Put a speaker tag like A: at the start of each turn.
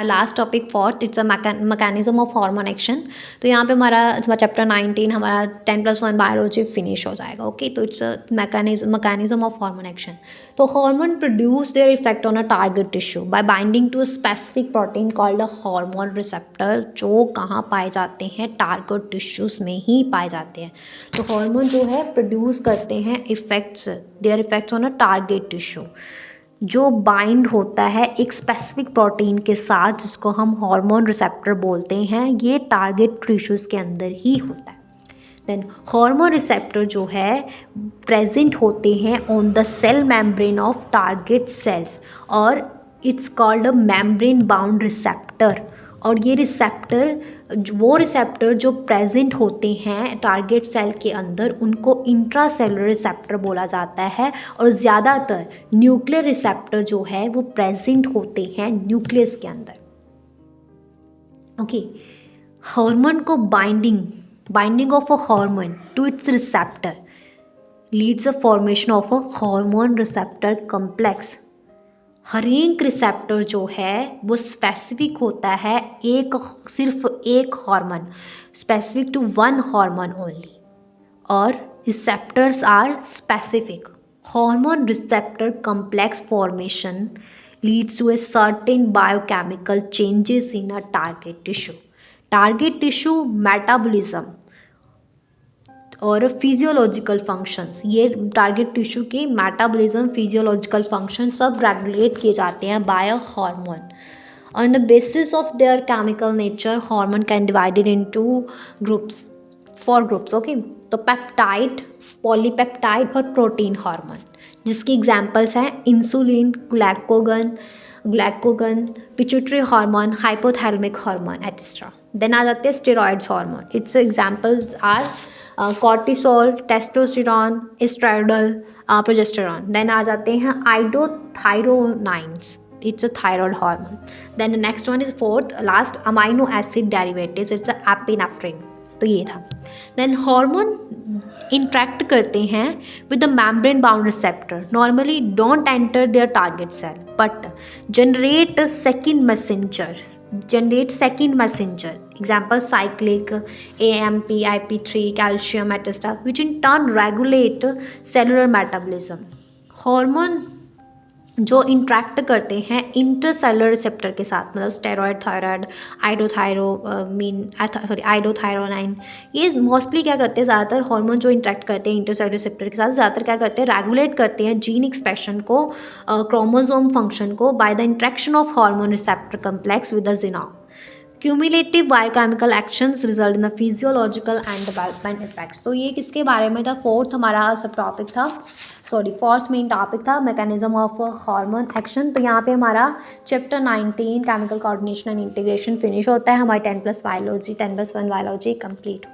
A: Last topic fourth, it's a mechanism of hormone action. तो यहाँ पे हमारा चैप्टर 19 हमारा 10+1 बायोलॉजी फिनिश हो जाएगा। ओके, तो it's a mechanism of hormone action. तो hormone produce their effect on a target tissue by binding to a specific protein called a hormone receptor, जो कहाँ पाए जाते हैं, टारगेट टिश्यूज़ में ही पाए जाते हैं। तो हार्मोन जो है प्रोड्यूस करते हैं there effects on a target tissue, जो बाइंड होता है एक स्पेसिफिक प्रोटीन के साथ, जिसको हम हार्मोन रिसेप्टर बोलते हैं। ये टारगेट टिश्यूज़ के अंदर ही होता है। देन हार्मोन रिसेप्टर जो है प्रेजेंट होते हैं on the cell membrane of target cells, और it's called a membrane bound receptor. और ये रिसेप्टर जो प्रेजेंट होते हैं टारगेट सेल के अंदर, उनको इंट्रासेलुलर रिसेप्टर बोला जाता है। और ज़्यादातर न्यूक्लियर रिसेप्टर जो है वो प्रेजेंट होते हैं न्यूक्लियस के अंदर। ओके, हार्मोन को binding of a hormone to its receptor leads a formation of a hormone receptor complex. हर एक रिसेप्टर जो है वो स्पेसिफिक होता है सिर्फ एक hormone, specific to one hormone only, और receptors are specific. Hormone receptor complex formation leads to a certain biochemical changes in a target tissue. Target tissue metabolism और फिजियोलॉजिकल फंक्शंस, ये टारगेट टिश्यू के metabolism, physiological function सब regulate किए जाते हैं by a hormone. On the basis of their chemical nature, hormone can divided into groups, 4 groups. Okay, तो peptide, polypeptide और protein hormone, जिसकी एग्जांपल्स हैं insulin, glucagon, pituitary hormone, hypothalamic hormone etcetera. Then आ जाते हैं steroids hormone. Its examples are cortisol, testosterone, estradiol, progesterone. Then आ जाते हैं आइडोथायरोनाइन्स, it's a thyroid hormone. Then next one is fourth last amino acid derivatives, it's a epinephrine. तो ये था। Then hormone interact करते हैं with the membrane bound receptor, normally don't enter their target cell but generate second messenger, example cyclic, AMP, IP3, calcium, etc., which in turn regulate cellular metabolism. Hormone जो interact करते हैं intercellular receptor के साथ, मतलब steroid, thyroid, आइडोथायरोनाइन, ये mostly क्या करते हैं, ज़्यादातर हार्मोन जो इंट्रैक्ट करते हैं इंटरसेलुलर रिसेप्टर के साथ, ज़्यादातर क्या करते हैं, रेगुलेट करते हैं जीन एक्सप्रेशन को, क्रोमोसोम फंक्शन को, by the interaction of hormone receptor complex with the genome. Cumulative biochemical actions result in the physiological and development effects. तो ये किसके बारे में था, फोर्थ हमारा सब टॉपिक था, फोर्थ मेन टॉपिक था मैकेनिज्म ऑफ हार्मोन एक्शन। तो यहाँ पे हमारा chapter 19 chemical coordination and integration finish होता है, हमारी 10+1 बायोलॉजी कंप्लीट।